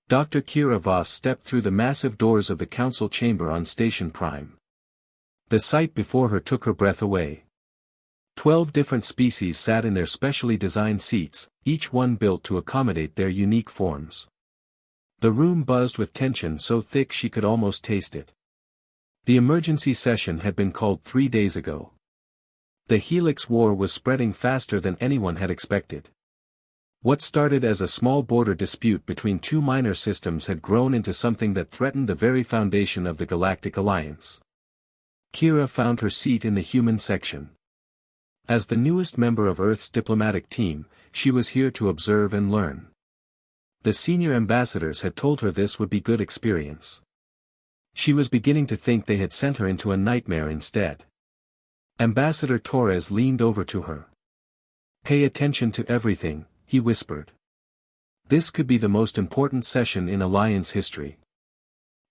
Dr. Kira Voss stepped through the massive doors of the council chamber on Station Prime. The sight before her took her breath away. 12 different species sat in their specially designed seats, each one built to accommodate their unique forms. The room buzzed with tension so thick she could almost taste it. The emergency session had been called 3 days ago. The Helix War was spreading faster than anyone had expected. What started as a small border dispute between two minor systems had grown into something that threatened the very foundation of the Galactic Alliance. Kira found her seat in the human section. As the newest member of Earth's diplomatic team, she was here to observe and learn. The senior ambassadors had told her this would be good experience. She was beginning to think they had sent her into a nightmare instead. Ambassador Torres leaned over to her. "Pay attention to everything," he whispered. "This could be the most important session in Alliance history."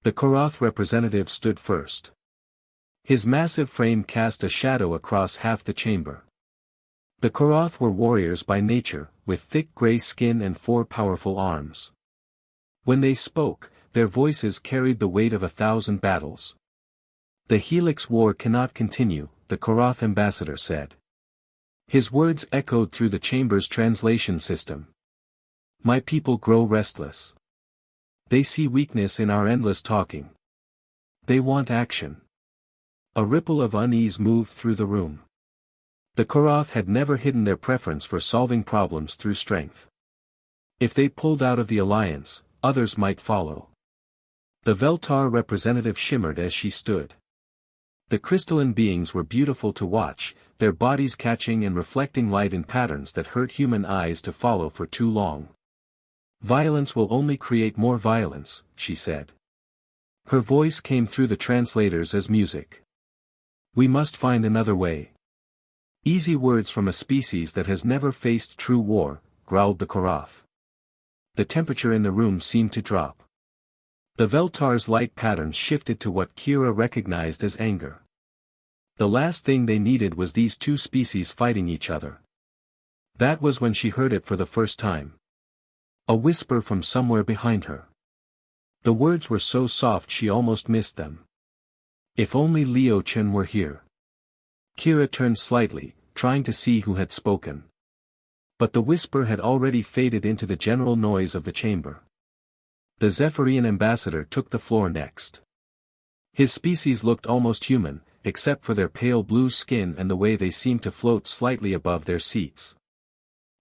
The Koroth representative stood first. His massive frame cast a shadow across half the chamber. The Koroth were warriors by nature, with thick gray skin and 4 powerful arms. When they spoke, their voices carried the weight of 1,000 battles. "The Helix War cannot continue," the Koroth ambassador said. His words echoed through the chamber's translation system. "My people grow restless. They see weakness in our endless talking. They want action." A ripple of unease moved through the room. The Koroth had never hidden their preference for solving problems through strength. If they pulled out of the alliance, others might follow. The Veltar representative shimmered as she stood. The crystalline beings were beautiful to watch, their bodies catching and reflecting light in patterns that hurt human eyes to follow for too long. "Violence will only create more violence," she said. Her voice came through the translators as music. "We must find another way." "Easy words from a species that has never faced true war," growled the Koroth. The temperature in the room seemed to drop. The Veltar's light patterns shifted to what Kira recognized as anger. The last thing they needed was these two species fighting each other. That was when she heard it for the first time. A whisper from somewhere behind her. The words were so soft she almost missed them. "If only Liu Chen were here." Kira turned slightly, trying to see who had spoken. But the whisper had already faded into the general noise of the chamber. The Zephyrian ambassador took the floor next. His species looked almost human, except for their pale blue skin and the way they seemed to float slightly above their seats.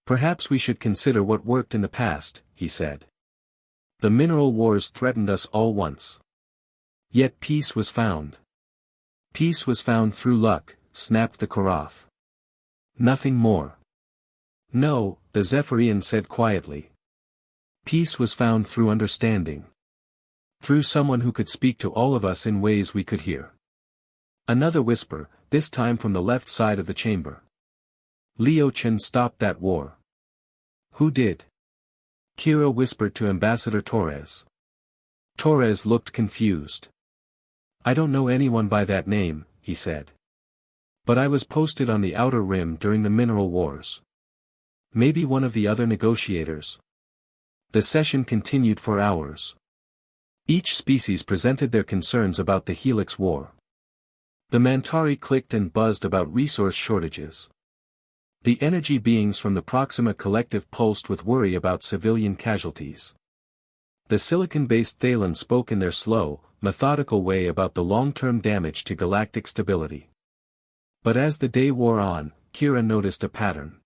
"Perhaps we should consider what worked in the past," he said. "The mineral wars threatened us all once. Yet peace was found." "Peace was found through luck," snapped the Koroth. "Nothing more." "No," the Zephyrian said quietly. "Peace was found through understanding. Through someone who could speak to all of us in ways we could hear." Another whisper, this time from the left side of the chamber. "Liu Chen stopped that war." "Who did?" Kira whispered to Ambassador Torres. Torres looked confused. "I don't know anyone by that name," he said. "But I was posted on the Outer Rim during the mineral wars. Maybe one of the other negotiators." The session continued for hours. Each species presented their concerns about the Helix War. The Mantari clicked and buzzed about resource shortages. The energy beings from the Proxima Collective pulsed with worry about civilian casualties. The silicon-based Thalen spoke in their slow, methodical way about the long-term damage to galactic stability. But as the day wore on, Kira noticed a pattern.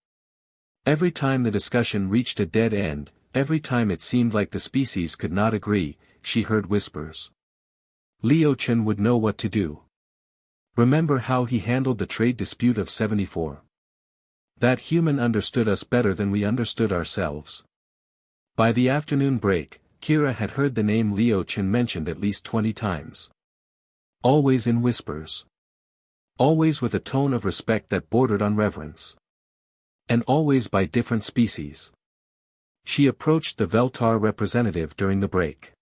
Every time the discussion reached a dead end, every time it seemed like the species could not agree, she heard whispers. Liu Chen would know what to do. Remember how he handled the trade dispute of 74. That human understood us better than we understood ourselves. By the afternoon break, Kira had heard the name Liu Chen mentioned at least 20 times. Always in whispers. Always with a tone of respect that bordered on reverence. And always by different species. She approached the Veltar representative during the break.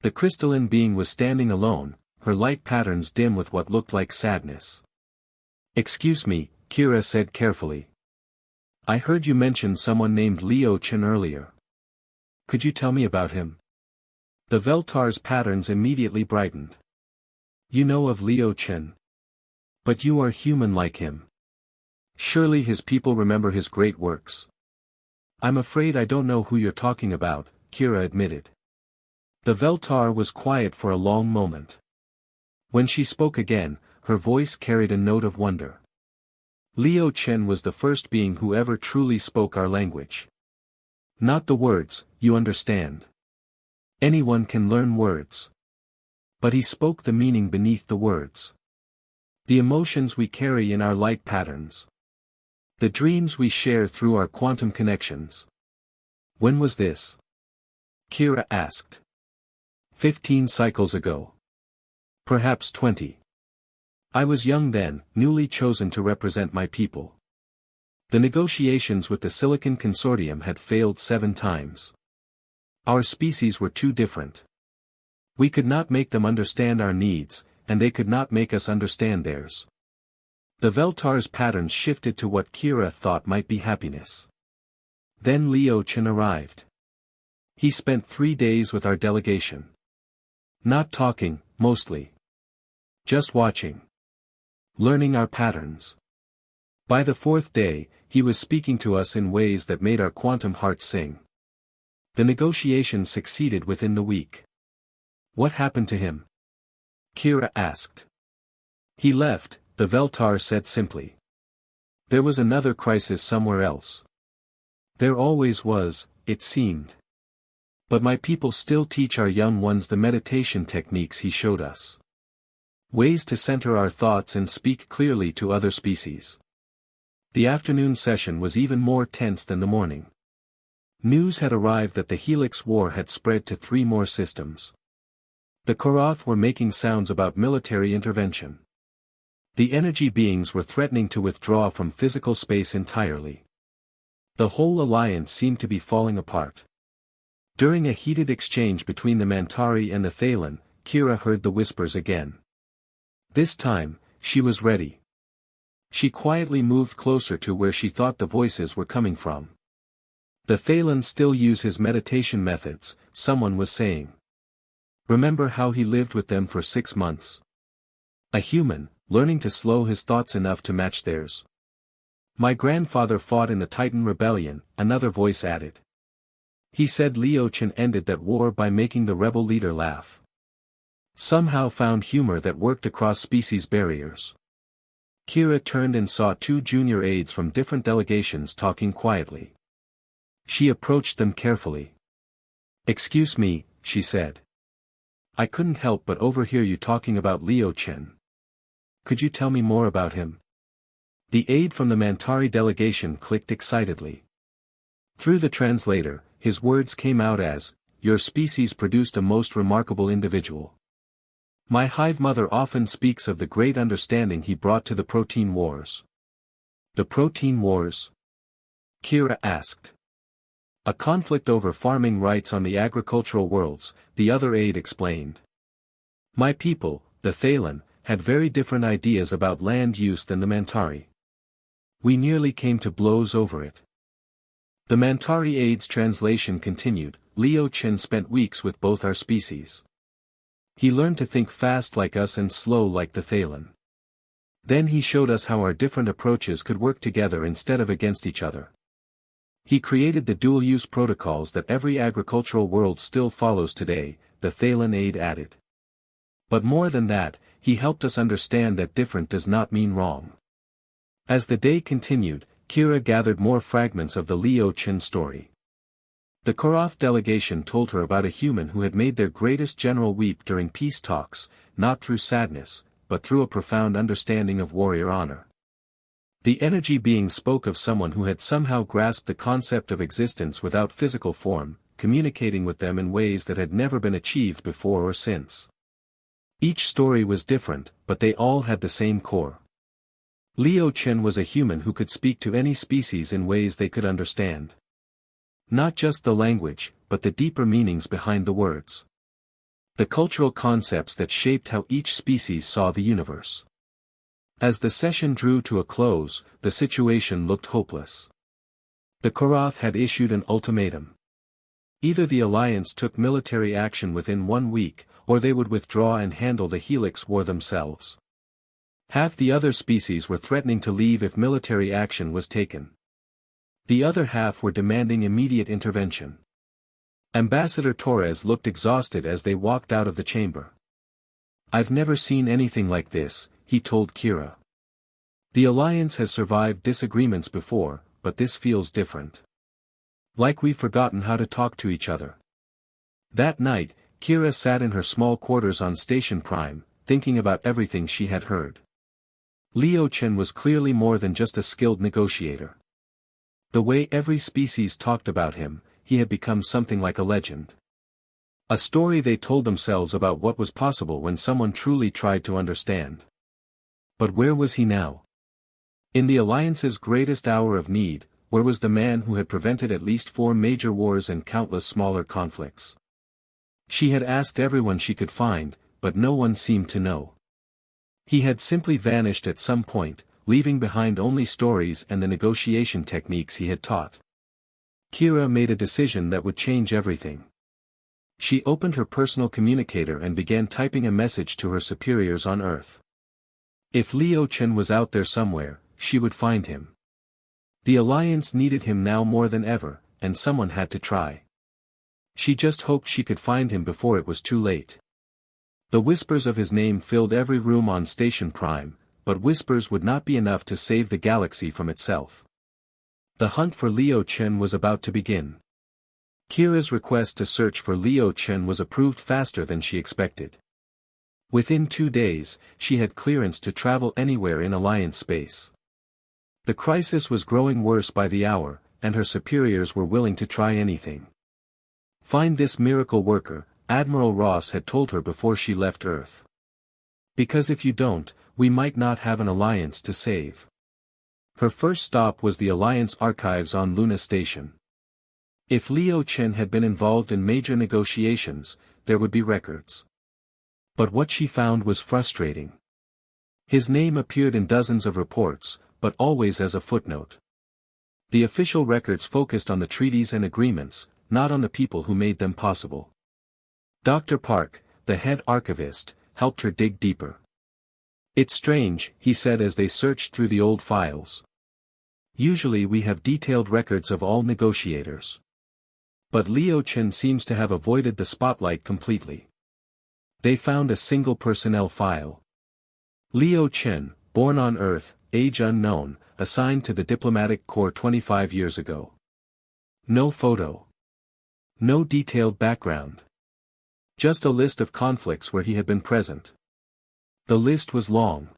The crystalline being was standing alone, her light patterns dim with what looked like sadness. "Excuse me," Kira said carefully. "I heard you mention someone named Liu Chen earlier. Could you tell me about him?" The Veltar's patterns immediately brightened. You know of Liu Chen. But you are human like him. Surely his people remember his great works. I'm afraid I don't know who you're talking about, Kira admitted. The Veltar was quiet for a long moment. When she spoke again, her voice carried a note of wonder. Liu Chen was the first being who ever truly spoke our language. Not the words, you understand. Anyone can learn words. But he spoke the meaning beneath the words. The emotions we carry in our light patterns. The dreams we share through our quantum connections. When was this? Kira asked. 15 cycles ago. Perhaps 20. I was young then, newly chosen to represent my people. The negotiations with the Silicon Consortium had failed 7 times. Our species were too different. We could not make them understand our needs, and they could not make us understand theirs. The Veltar's patterns shifted to what Kira thought might be happiness. Then Liu Chen arrived. He spent 3 days with our delegation. Not talking, mostly. Just watching. Learning our patterns. By the 4th day, he was speaking to us in ways that made our quantum hearts sing. The negotiations succeeded within the week. What happened to him? Kira asked. He left, the Veltar said simply. There was another crisis somewhere else. There always was, it seemed. But my people still teach our young ones the meditation techniques he showed us. Ways to center our thoughts and speak clearly to other species. The afternoon session was even more tense than the morning. News had arrived that the Helix War had spread to 3 more systems. The Koroth were making sounds about military intervention. The energy beings were threatening to withdraw from physical space entirely. The whole alliance seemed to be falling apart. During a heated exchange between the Mantari and the Thalen, Kira heard the whispers again. This time, she was ready. She quietly moved closer to where she thought the voices were coming from. The Thalen still use his meditation methods, someone was saying. Remember how he lived with them for 6 months? A human, learning to slow his thoughts enough to match theirs. My grandfather fought in the Titan Rebellion, another voice added. He said Liu Chen ended that war by making the rebel leader laugh. Somehow found humor that worked across species barriers. Kira turned and saw 2 junior aides from different delegations talking quietly. She approached them carefully. Excuse me, she said. I couldn't help but overhear you talking about Liu Chen. Could you tell me more about him? The aide from the Mantari delegation clicked excitedly. Through the translator, his words came out as, your species produced a most remarkable individual. My hive mother often speaks of the great understanding he brought to the protein wars. The protein wars? Kira asked. A conflict over farming rights on the agricultural worlds, the other aide explained. My people, the Thalen, had very different ideas about land use than the Mantari. We nearly came to blows over it. The Mantari aide's translation continued, Liu Chen spent weeks with both our species. He learned to think fast like us and slow like the Thalen. Then he showed us how our different approaches could work together instead of against each other. He created the dual-use protocols that every agricultural world still follows today, the Thalen aide added. But more than that, he helped us understand that different does not mean wrong. As the day continued, Kira gathered more fragments of the Liu Chen story. The Koroth delegation told her about a human who had made their greatest general weep during peace talks, not through sadness, but through a profound understanding of warrior honor. The energy being spoke of someone who had somehow grasped the concept of existence without physical form, communicating with them in ways that had never been achieved before or since. Each story was different, but they all had the same core. Liu Chen was a human who could speak to any species in ways they could understand. Not just the language, but the deeper meanings behind the words. The cultural concepts that shaped how each species saw the universe. As the session drew to a close, the situation looked hopeless. The Koroth had issued an ultimatum. Either the Alliance took military action within 1 week, or they would withdraw and handle the Helix War themselves. Half the other species were threatening to leave if military action was taken. The other half were demanding immediate intervention. Ambassador Torres looked exhausted as they walked out of the chamber. "I've never seen anything like this," he told Kira. "The Alliance has survived disagreements before, but this feels different. Like we've forgotten how to talk to each other." That night, Kira sat in her small quarters on Station Prime, thinking about everything she had heard. Liu Chen was clearly more than just a skilled negotiator. The way every species talked about him, he had become something like a legend. A story they told themselves about what was possible when someone truly tried to understand. But where was he now? In the Alliance's greatest hour of need, where was the man who had prevented at least 4 major wars and countless smaller conflicts? She had asked everyone she could find, but no one seemed to know. He had simply vanished at some point, leaving behind only stories and the negotiation techniques he had taught. Kira made a decision that would change everything. She opened her personal communicator and began typing a message to her superiors on Earth. If Liu Chen was out there somewhere, she would find him. The Alliance needed him now more than ever, and someone had to try. She just hoped she could find him before it was too late. The whispers of his name filled every room on Station Prime, but whispers would not be enough to save the galaxy from itself. The hunt for Liu Chen was about to begin. Kira's request to search for Liu Chen was approved faster than she expected. Within 2 days, she had clearance to travel anywhere in Alliance space. The crisis was growing worse by the hour, and her superiors were willing to try anything. "Find this miracle worker," Admiral Ross had told her before she left Earth. "Because if you don't, we might not have an Alliance to save." Her first stop was the Alliance archives on Luna Station. If Liu Chen had been involved in major negotiations, there would be records. But what she found was frustrating. His name appeared in dozens of reports, but always as a footnote. The official records focused on the treaties and agreements, not on the people who made them possible. Dr. Park, the head archivist, helped her dig deeper. "It's strange," he said as they searched through the old files. "Usually we have detailed records of all negotiators. But Liu Chen seems to have avoided the spotlight completely." They found a single personnel file. Liu Chen, born on Earth, age unknown, assigned to the diplomatic corps 25 years ago. No photo. No detailed background. Just a list of conflicts where he had been present. The list was long.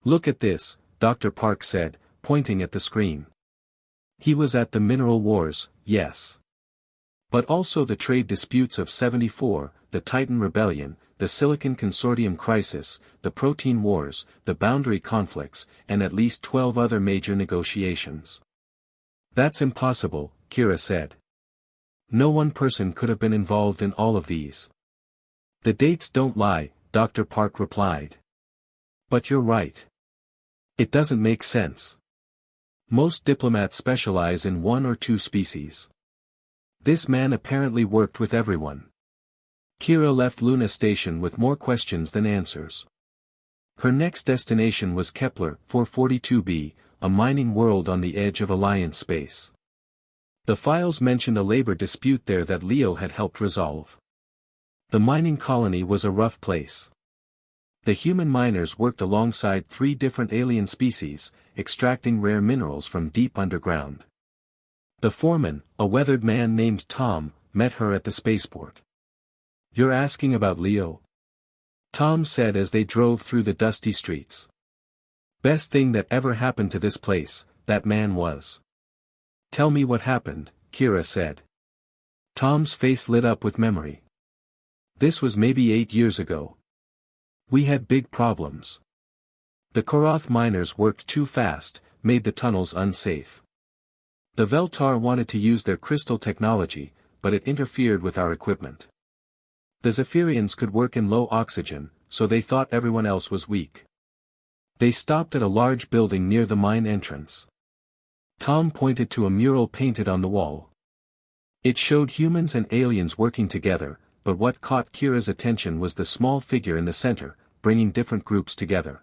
"Look at this," Dr. Park said, pointing at the screen. "He was at the Mineral Wars, yes. But also the trade disputes of 74, the Titan Rebellion, the Silicon Consortium Crisis, the Protein Wars, the Boundary Conflicts, and at least 12 other major negotiations." "That's impossible," Kira said. "No one person could have been involved in all of these." "The dates don't lie," Dr. Park replied. "But you're right. It doesn't make sense. Most diplomats specialize in 1 or 2 species. This man apparently worked with everyone." Kira left Luna Station with more questions than answers. Her next destination was Kepler 442b, a mining world on the edge of Alliance space. The files mentioned a labor dispute there that Leo had helped resolve. The mining colony was a rough place. The human miners worked alongside 3 different alien species, extracting rare minerals from deep underground. The foreman, a weathered man named Tom, met her at the spaceport. "You're asking about Leo?" Tom said as they drove through the dusty streets. "Best thing that ever happened to this place, that man was." "Tell me what happened," Kira said. Tom's face lit up with memory. "This was maybe 8 years ago. We had big problems. The Koroth miners worked too fast, made the tunnels unsafe. The Veltar wanted to use their crystal technology, but it interfered with our equipment. The Zephyrians could work in low oxygen, so they thought everyone else was weak. They stopped at a large building near the mine entrance." Tom pointed to a mural painted on the wall. It showed humans and aliens working together, but what caught Kira's attention was the small figure in the center, bringing different groups together.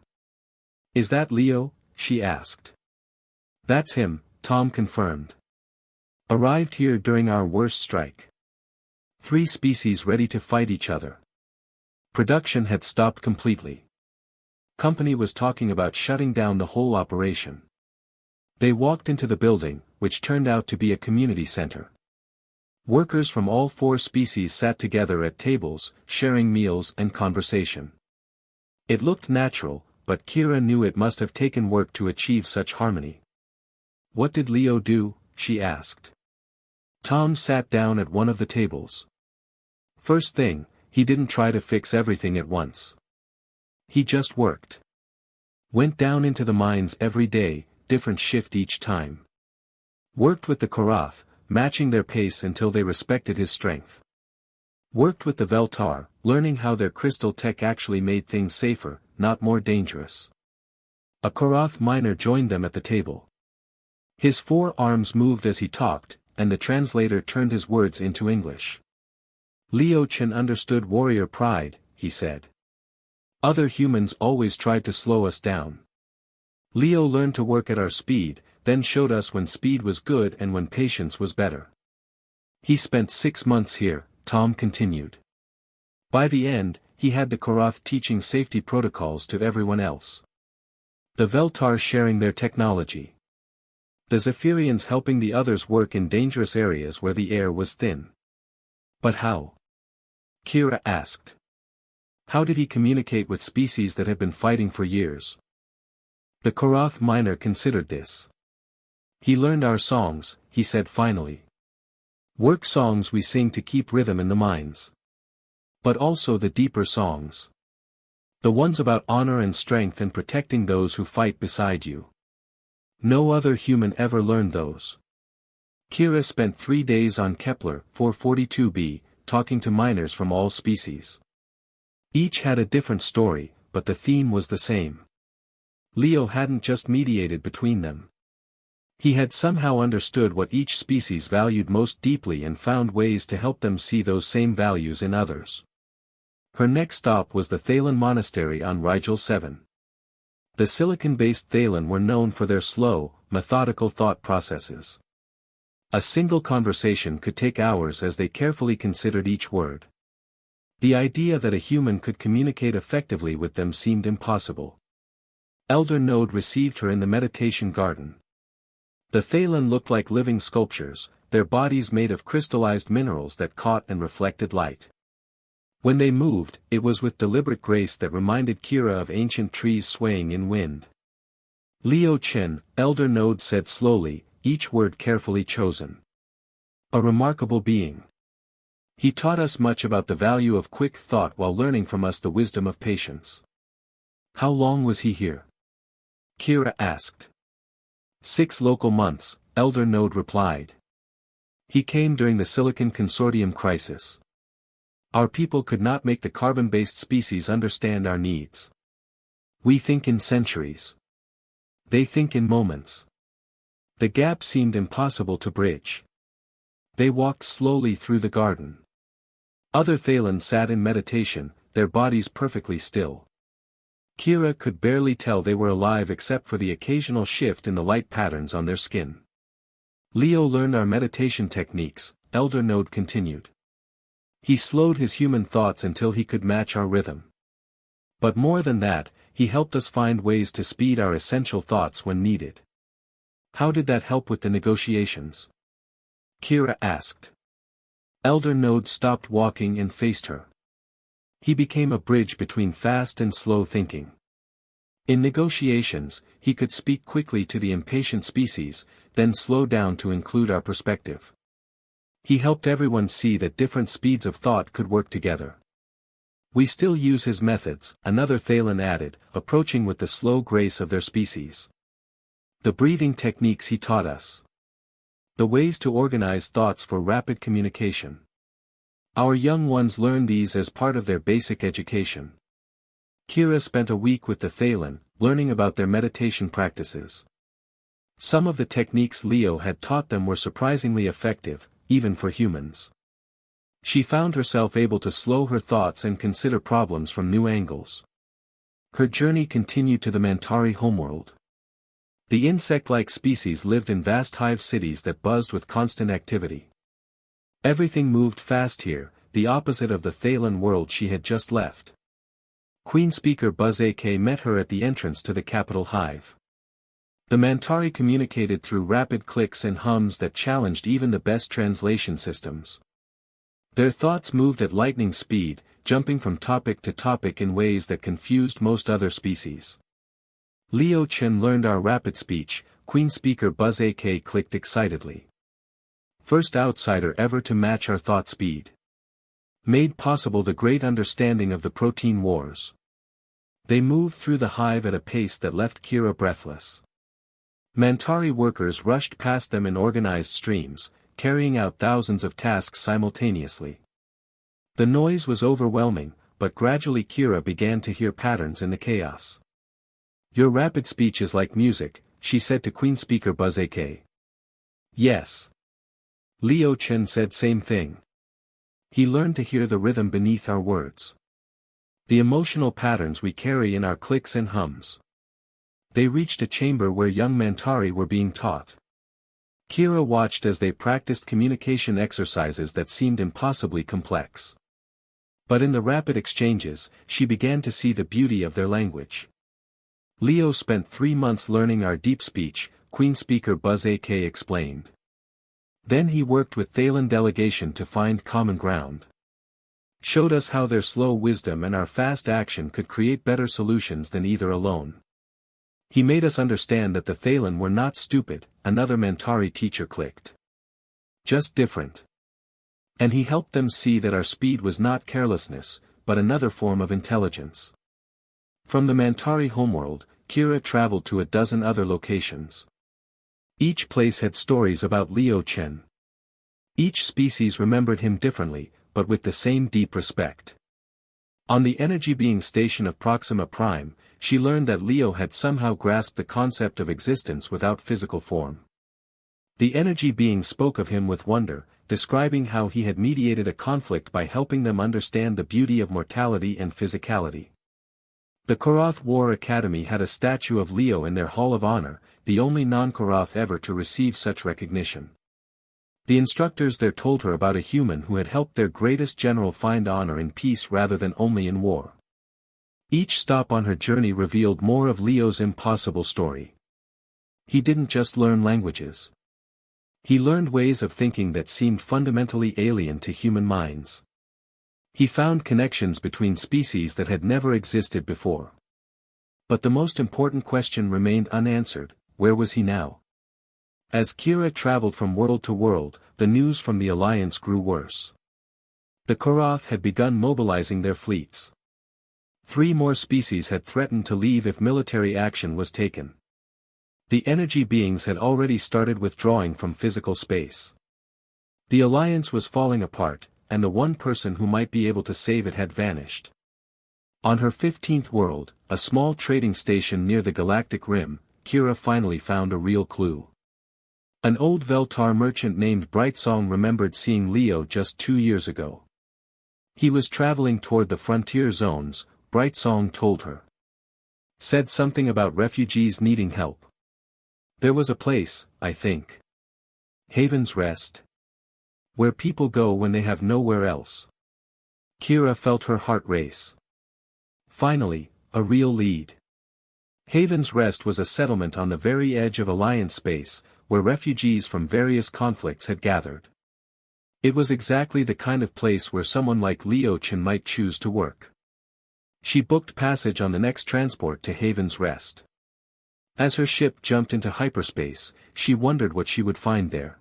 "Is that Leo?" she asked. "That's him," Tom confirmed. "Arrived here during our worst strike. 3 species ready to fight each other. Production had stopped completely. Company was talking about shutting down the whole operation." They walked into the building, which turned out to be a community center. Workers from all 4 species sat together at tables, sharing meals and conversation. It looked natural, but Kira knew it must have taken work to achieve such harmony. "What did Leo do?" she asked. Tom sat down at one of the tables. "First thing, he didn't try to fix everything at once. He just worked. Went down into the mines every day, different shift each time. Worked with the Korath, matching their pace until they respected his strength. Worked with the Veltar, learning how their crystal tech actually made things safer, not more dangerous." A Korath miner joined them at the table. His 4 arms moved as he talked, and the translator turned his words into English. "Leo Chen understood warrior pride," he said. "Other humans always tried to slow us down. Leo learned to work at our speed, then showed us when speed was good and when patience was better. He spent 6 months here," Tom continued. "By the end, he had the Korath teaching safety protocols to everyone else. The Veltar sharing their technology. The Zephyrians helping the others work in dangerous areas where the air was thin." "But how?" Kira asked. "How did he communicate with species that have been fighting for years?" The Korath miner considered this. "He learned our songs," he said finally. "Work songs we sing to keep rhythm in the mines. But also the deeper songs. The ones about honor and strength and protecting those who fight beside you. No other human ever learned those." Kira spent 3 days on Kepler 442b, talking to miners from all species. Each had a different story, but the theme was the same. Leo hadn't just mediated between them. He had somehow understood what each species valued most deeply and found ways to help them see those same values in others. Her next stop was the Thaylen Monastery on Rigel 7. The silicon-based Thaylen were known for their slow, methodical thought processes. A single conversation could take hours as they carefully considered each word. The idea that a human could communicate effectively with them seemed impossible. Elder Node received her in the meditation garden. The Thaylen looked like living sculptures, their bodies made of crystallized minerals that caught and reflected light. When they moved, it was with deliberate grace that reminded Kira of ancient trees swaying in wind. "Leo Chen," Elder Node said slowly, each word carefully chosen. "A remarkable being. He taught us much about the value of quick thought while learning from us the wisdom of patience." "How long was he here?" Kira asked. 6 local months, Elder Node replied. "He came during the Silicon Consortium crisis. Our people could not make the carbon-based species understand our needs. We think in centuries. They think in moments. The gap seemed impossible to bridge." They walked slowly through the garden. Other Thaylen sat in meditation, their bodies perfectly still. Kira could barely tell they were alive except for the occasional shift in the light patterns on their skin. "Leo learned our meditation techniques," Elder Node continued. "He slowed his human thoughts until he could match our rhythm. But more than that, he helped us find ways to speed our essential thoughts when needed." "How did that help with the negotiations?" Kira asked. Elder Node stopped walking and faced her. "He became a bridge between fast and slow thinking. In negotiations, he could speak quickly to the impatient species, then slow down to include our perspective. He helped everyone see that different speeds of thought could work together. We still use his methods," another Thaylen added, approaching with the slow grace of their species. "The breathing techniques he taught us. The ways to organize thoughts for rapid communication. Our young ones learn these as part of their basic education." Kira spent a week with the Thaylen, learning about their meditation practices. Some of the techniques Leo had taught them were surprisingly effective, even for humans. She found herself able to slow her thoughts and consider problems from new angles. Her journey continued to the Mantari homeworld. The insect-like species lived in vast hive cities that buzzed with constant activity. Everything moved fast here, the opposite of the Thaylen world she had just left. Queen Speaker Buzz AK met her at the entrance to the capital hive. The Mantari communicated through rapid clicks and hums that challenged even the best translation systems. Their thoughts moved at lightning speed, jumping from topic to topic in ways that confused most other species. Leo Chen learned our rapid speech, Queen Speaker Buzz AK clicked excitedly. First outsider ever to match our thought speed. Made possible the great understanding of the protein wars. They moved through the hive at a pace that left Kira breathless. Mantari workers rushed past them in organized streams, carrying out thousands of tasks simultaneously. The noise was overwhelming, but gradually Kira began to hear patterns in the chaos. Your rapid speech is like music, she said to Queen Speaker Buzz AK. Yes. Leo Chen said same thing. He learned to hear the rhythm beneath our words. The emotional patterns we carry in our clicks and hums. They reached a chamber where young Mantari were being taught. Kira watched as they practiced communication exercises that seemed impossibly complex. But in the rapid exchanges, she began to see the beauty of their language. Leo spent 3 months learning our deep speech, Queen Speaker Buzz AK explained. Then he worked with Thaylen delegation to find common ground. Showed us how their slow wisdom and our fast action could create better solutions than either alone. He made us understand that the Thaylen were not stupid, another Mantari teacher clicked. Just different. And he helped them see that our speed was not carelessness, but another form of intelligence. From the Mantari homeworld, Kira traveled to a dozen other locations. Each place had stories about Leo Chen. Each species remembered him differently, but with the same deep respect. On the energy being station of Proxima Prime, she learned that Leo had somehow grasped the concept of existence without physical form. The energy being spoke of him with wonder, describing how he had mediated a conflict by helping them understand the beauty of mortality and physicality. The Koroth War Academy had a statue of Leo in their Hall of Honor, the only non-Koroth ever to receive such recognition. The instructors there told her about a human who had helped their greatest general find honor in peace rather than only in war. Each stop on her journey revealed more of Leo's impossible story. He didn't just learn languages. He learned ways of thinking that seemed fundamentally alien to human minds. He found connections between species that had never existed before. But the most important question remained unanswered: where was he now? As Kira traveled from world to world, the news from the Alliance grew worse. The Koroth had begun mobilizing their fleets. 3 more species had threatened to leave if military action was taken. The energy beings had already started withdrawing from physical space. The Alliance was falling apart, and the one person who might be able to save it had vanished. On her 15th world, a small trading station near the galactic rim, Kira finally found a real clue. An old Veltar merchant named Brightsong remembered seeing Leo just 2 years ago. He was traveling toward the frontier zones, Brightsong told her. Said something about refugees needing help. There was a place, I think. Haven's Rest. Where people go when they have nowhere else. Kira felt her heart race. Finally, a real lead. Haven's Rest was a settlement on the very edge of Alliance space, where refugees from various conflicts had gathered. It was exactly the kind of place where someone like Leo Chen might choose to work. She booked passage on the next transport to Haven's Rest. As her ship jumped into hyperspace, she wondered what she would find there.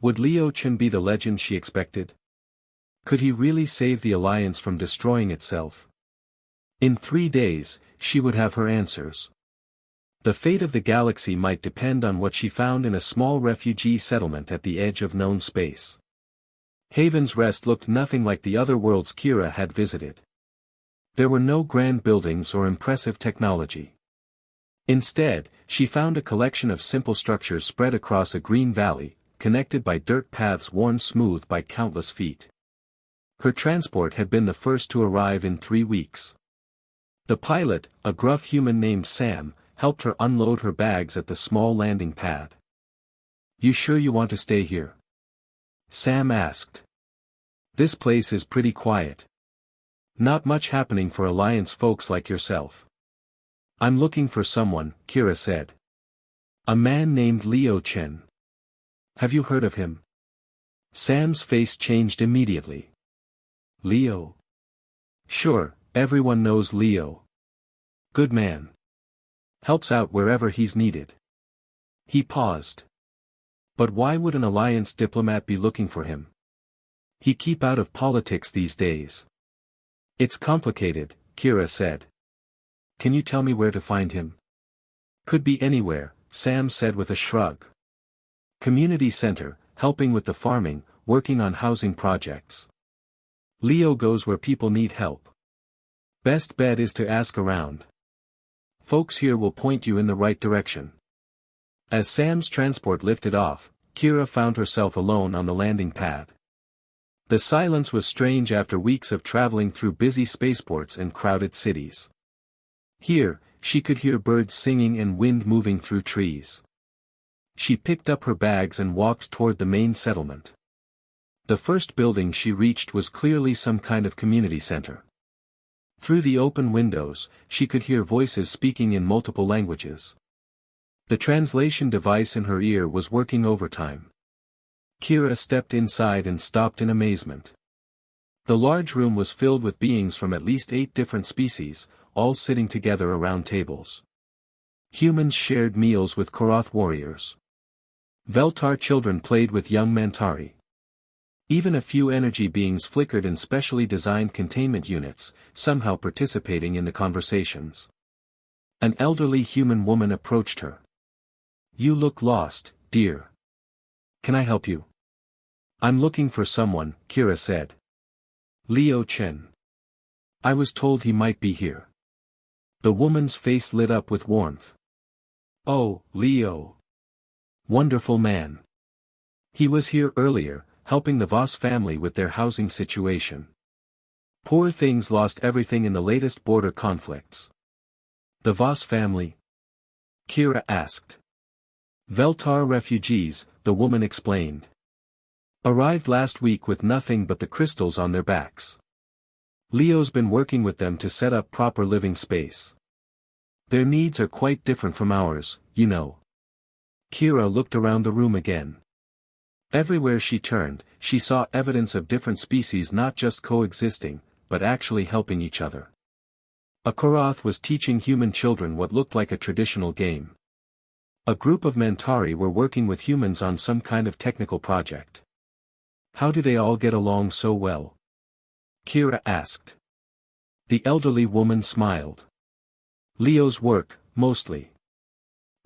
Would Leo Chen be the legend she expected? Could he really save the Alliance from destroying itself? In 3 days, she would have her answers. The fate of the galaxy might depend on what she found in a small refugee settlement at the edge of known space. Haven's Rest looked nothing like the other worlds Kira had visited. There were no grand buildings or impressive technology. Instead, she found a collection of simple structures spread across a green valley, connected by dirt paths worn smooth by countless feet. Her transport had been the first to arrive in 3 weeks. The pilot, a gruff human named Sam, helped her unload her bags at the small landing pad. "You sure you want to stay here?" Sam asked. "This place is pretty quiet. Not much happening for Alliance folks like yourself." "I'm looking for someone," Kira said. "A man named Leo Chen. Have you heard of him?" Sam's face changed immediately. "Leo? Sure, everyone knows Leo. Good man. Helps out wherever he's needed." He paused. "But why would an Alliance diplomat be looking for him? He keep out of politics these days." "It's complicated," Kira said. "Can you tell me where to find him?" "Could be anywhere," Sam said with a shrug. "Community center, helping with the farming, working on housing projects. Leo goes where people need help. Best bet is to ask around. Folks here will point you in the right direction." As Sam's transport lifted off, Kira found herself alone on the landing pad. The silence was strange after weeks of traveling through busy spaceports and crowded cities. Here, she could hear birds singing and wind moving through trees. She picked up her bags and walked toward the main settlement. The first building she reached was clearly some kind of community center. Through the open windows, she could hear voices speaking in multiple languages. The translation device in her ear was working overtime. Kira stepped inside and stopped in amazement. The large room was filled with beings from at least 8 different species, all sitting together around tables. Humans shared meals with Koroth warriors. Veltar children played with young Mantari. Even a few energy beings flickered in specially designed containment units, somehow participating in the conversations. An elderly human woman approached her. "You look lost, dear. Can I help you?" "I'm looking for someone," Kira said. "Leo Chen. I was told he might be here." The woman's face lit up with warmth. "Oh, Leo. Wonderful man. He was here earlier, helping the Voss family with their housing situation. Poor things lost everything in the latest border conflicts." "The Voss family?" Kira asked. "Veltar refugees," the woman explained. "Arrived last week with nothing but the crystals on their backs. Leo's been working with them to set up proper living space. Their needs are quite different from ours, you know." Kira looked around the room again. Everywhere she turned, she saw evidence of different species not just coexisting, but actually helping each other. A Koroth was teaching human children what looked like a traditional game. A group of Mantari were working with humans on some kind of technical project. "How do they all get along so well?" Kira asked. The elderly woman smiled. "Leo's work, mostly.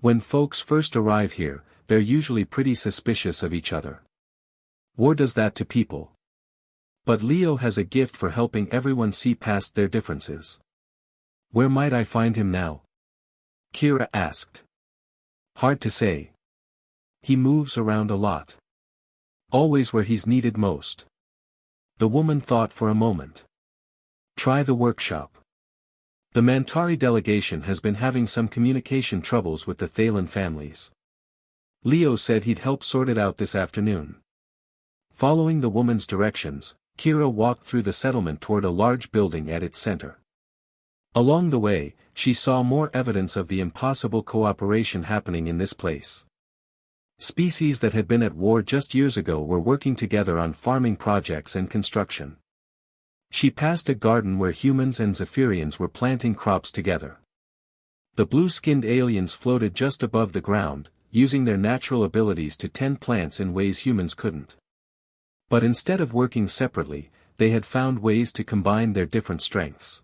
When folks first arrive here, they're usually pretty suspicious of each other. War does that to people. But Leo has a gift for helping everyone see past their differences." "Where might I find him now?" Kira asked. "Hard to say. He moves around a lot. Always where he's needed most." The woman thought for a moment. "Try the workshop. The Mantari delegation has been having some communication troubles with the Thalen families. Leo said he'd help sort it out this afternoon." Following the woman's directions, Kira walked through the settlement toward a large building at its center. Along the way, she saw more evidence of the impossible cooperation happening in this place. Species that had been at war just years ago were working together on farming projects and construction. She passed a garden where humans and Zephyrians were planting crops together. The blue-skinned aliens floated just above the ground, using their natural abilities to tend plants in ways humans couldn't. But instead of working separately, they had found ways to combine their different strengths.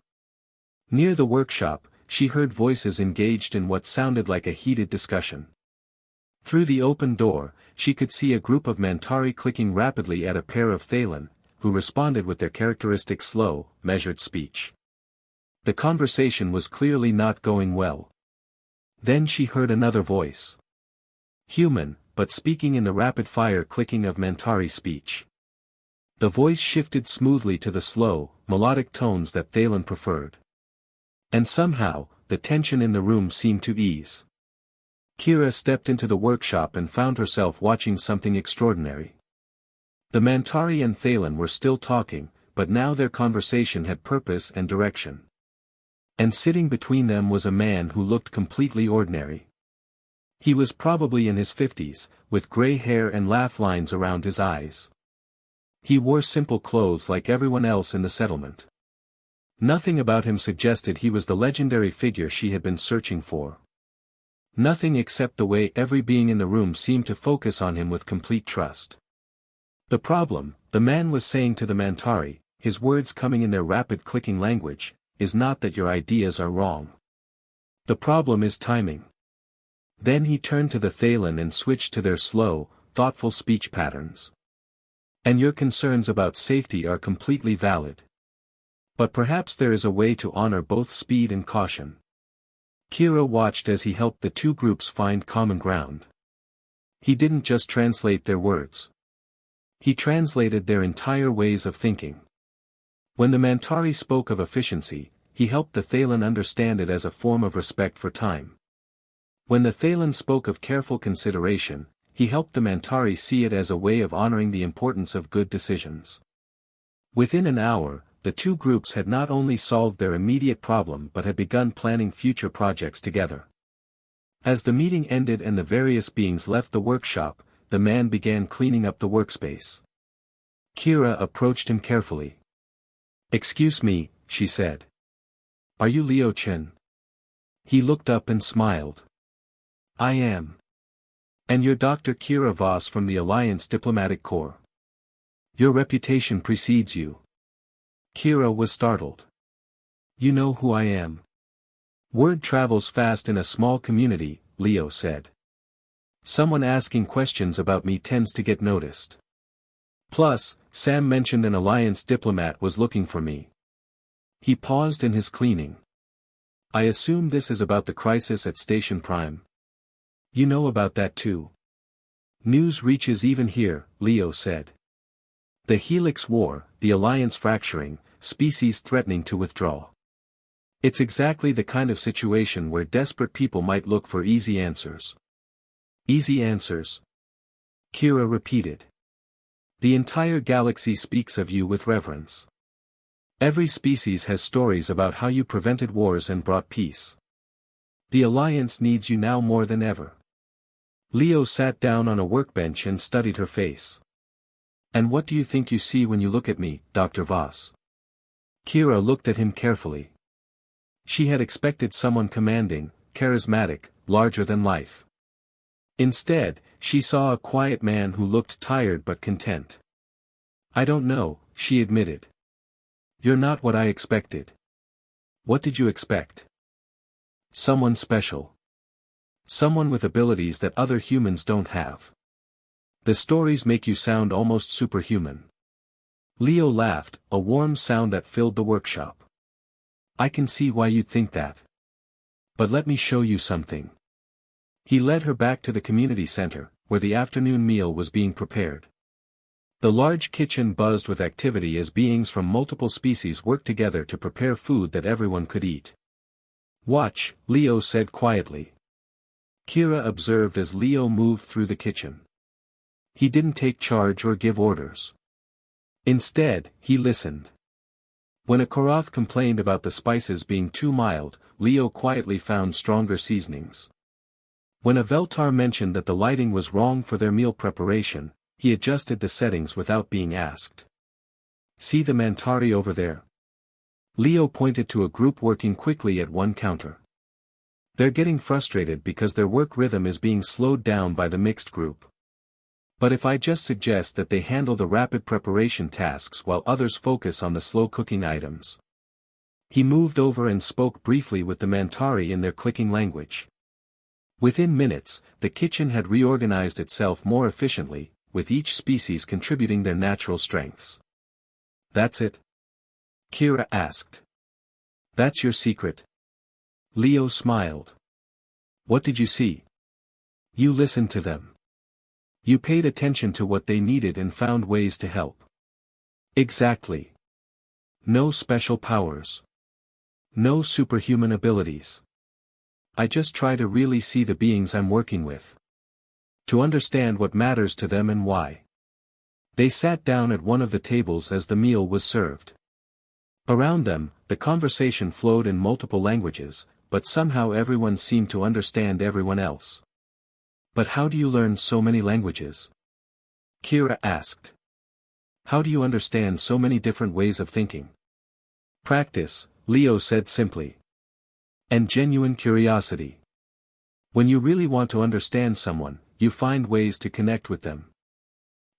Near the workshop, she heard voices engaged in what sounded like a heated discussion. Through the open door, she could see a group of Mantari clicking rapidly at a pair of Thalen, who responded with their characteristic slow, measured speech. The conversation was clearly not going well. Then she heard another voice. "Human, but speaking in the rapid-fire clicking of Mantari speech. The voice shifted smoothly to the slow, melodic tones that Thalen preferred. And somehow, the tension in the room seemed to ease. Kira stepped into the workshop and found herself watching something extraordinary. The Mantari and Thalen were still talking, but now their conversation had purpose and direction. And sitting between them was a man who looked completely ordinary. He was probably in his 50s, with gray hair and laugh lines around his eyes. He wore simple clothes like everyone else in the settlement. Nothing about him suggested he was the legendary figure she had been searching for. Nothing except the way every being in the room seemed to focus on him with complete trust. The problem, the man was saying to the Mantari, his words coming in their rapid clicking language, is not that your ideas are wrong. The problem is timing. Then he turned to the Thalen and switched to their slow, thoughtful speech patterns. And your concerns about safety are completely valid. But perhaps there is a way to honor both speed and caution. Kira watched as he helped the two groups find common ground. He didn't just translate their words. He translated their entire ways of thinking. When the Mantari spoke of efficiency, he helped the Thalen understand it as a form of respect for time. When the Thalen spoke of careful consideration, he helped the Mantari see it as a way of honoring the importance of good decisions. Within an hour, the two groups had not only solved their immediate problem but had begun planning future projects together. As the meeting ended and the various beings left the workshop, the man began cleaning up the workspace. Kira approached him carefully. "Excuse me," she said. "Are you Liu Chen?" He looked up and smiled. "I am. And you're Dr. Kira Voss from the Alliance Diplomatic Corps. Your reputation precedes you." Kira was startled. "You know who I am." "Word travels fast in a small community," Leo said. "Someone asking questions about me tends to get noticed. Plus, Sam mentioned an Alliance diplomat was looking for me." He paused in his cleaning. "I assume this is about the crisis at Station Prime." "You know about that too." "News reaches even here," Leo said. "The Helix War, the Alliance fracturing, species threatening to withdraw. It's exactly the kind of situation where desperate people might look for easy answers." "Easy answers?" Kira repeated. "The entire galaxy speaks of you with reverence. Every species has stories about how you prevented wars and brought peace. The Alliance needs you now more than ever." Leo sat down on a workbench and studied her face. "And what do you think you see when you look at me, Dr. Voss?" Kira looked at him carefully. She had expected someone commanding, charismatic, larger than life. Instead, she saw a quiet man who looked tired but content. "I don't know," she admitted. "You're not what I expected." "What did you expect?" "Someone special. Someone with abilities that other humans don't have. The stories make you sound almost superhuman." Leo laughed, a warm sound that filled the workshop. "I can see why you'd think that. But let me show you something." He led her back to the community center, where the afternoon meal was being prepared. The large kitchen buzzed with activity as beings from multiple species worked together to prepare food that everyone could eat. "Watch," Leo said quietly. Kira observed as Leo moved through the kitchen. He didn't take charge or give orders. Instead, he listened. When a Koroth complained about the spices being too mild, Leo quietly found stronger seasonings. When a Veltar mentioned that the lighting was wrong for their meal preparation, he adjusted the settings without being asked. "See the Mantari over there?" Leo pointed to a group working quickly at one counter. "They're getting frustrated because their work rhythm is being slowed down by the mixed group. But if I just suggest that they handle the rapid preparation tasks while others focus on the slow cooking items." He moved over and spoke briefly with the Mantari in their clicking language. Within minutes, the kitchen had reorganized itself more efficiently, with each species contributing their natural strengths. "That's it?" Kira asked. "That's your secret?" Leo smiled. "What did you see?" "You listened to them. You paid attention to what they needed and found ways to help. Exactly. No special powers. No superhuman abilities. I just try to really see the beings I'm working with. To understand what matters to them and why. They sat down at one of the tables as the meal was served. Around them, the conversation flowed in multiple languages, but somehow everyone seemed to understand everyone else. But how do you learn so many languages? Kira asked. How do you understand so many different ways of thinking? Practice, Leo said simply. And genuine curiosity. When you really want to understand someone, you find ways to connect with them.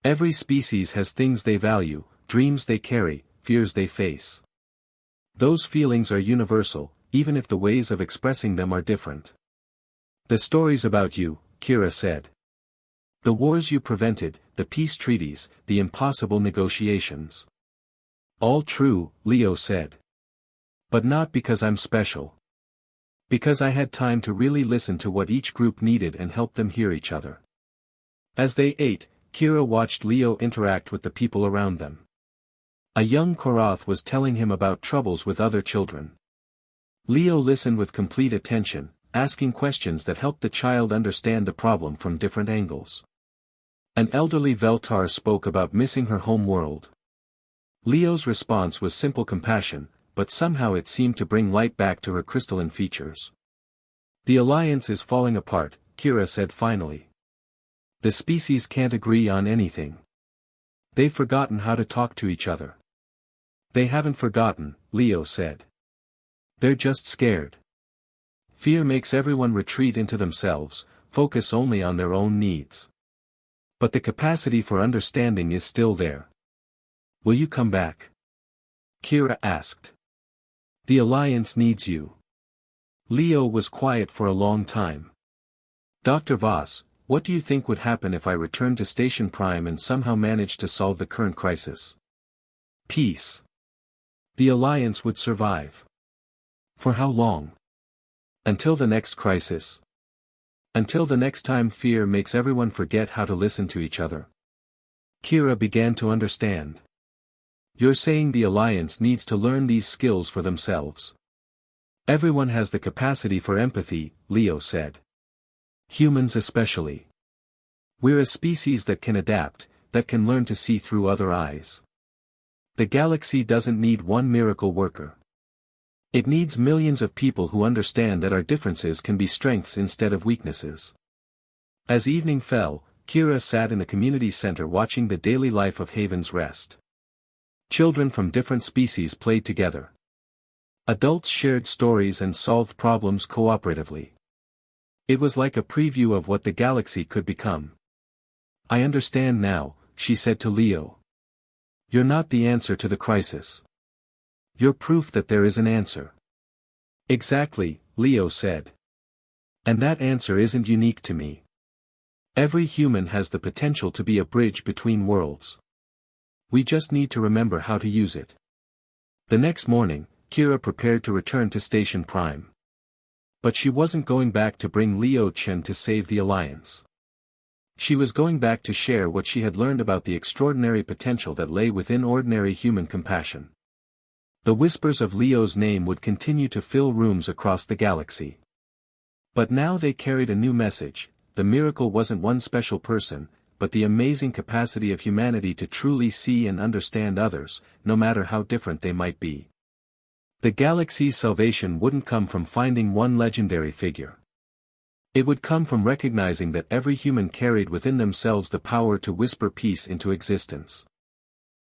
Every species has things they value, dreams they carry, fears they face. Those feelings are universal, even if the ways of expressing them are different. The stories about you, Kira said. The wars you prevented, the peace treaties, the impossible negotiations. All true, Leo said. But not because I'm special. Because I had time to really listen to what each group needed and help them hear each other. As they ate, Kira watched Leo interact with the people around them. A young Korath was telling him about troubles with other children. Leo listened with complete attention, asking questions that helped the child understand the problem from different angles. An elderly Veltar spoke about missing her home world. Leo's response was simple compassion, but somehow it seemed to bring light back to her crystalline features. The alliance is falling apart, Kira said finally. The species can't agree on anything. They've forgotten how to talk to each other. They haven't forgotten, Leo said. They're just scared. Fear makes everyone retreat into themselves, focus only on their own needs. But the capacity for understanding is still there. Will you come back? Kira asked. The alliance needs you. Leo was quiet for a long time. Dr. Voss, what do you think would happen if I returned to Station Prime and somehow managed to solve the current crisis? Peace. The alliance would survive. For how long? Until the next crisis. Until the next time fear makes everyone forget how to listen to each other. Kira began to understand. You're saying the alliance needs to learn these skills for themselves. Everyone has the capacity for empathy, Leo said. Humans especially. We're a species that can adapt, that can learn to see through other eyes. The galaxy doesn't need one miracle worker. It needs millions of people who understand that our differences can be strengths instead of weaknesses. As evening fell, Kira sat in the community center watching the daily life of Haven's Rest. Children from different species played together. Adults shared stories and solved problems cooperatively. It was like a preview of what the galaxy could become. I understand now, she said to Leo. You're not the answer to the crisis. You're proof that there is an answer. Exactly, Leo said. And that answer isn't unique to me. Every human has the potential to be a bridge between worlds. We just need to remember how to use it. The next morning, Kira prepared to return to Station Prime. But she wasn't going back to bring Leo Chen to save the alliance. She was going back to share what she had learned about the extraordinary potential that lay within ordinary human compassion. The whispers of Leo's name would continue to fill rooms across the galaxy. But now they carried a new message. The miracle wasn't one special person, but the amazing capacity of humanity to truly see and understand others, no matter how different they might be. The galaxy's salvation wouldn't come from finding one legendary figure. It would come from recognizing that every human carried within themselves the power to whisper peace into existence.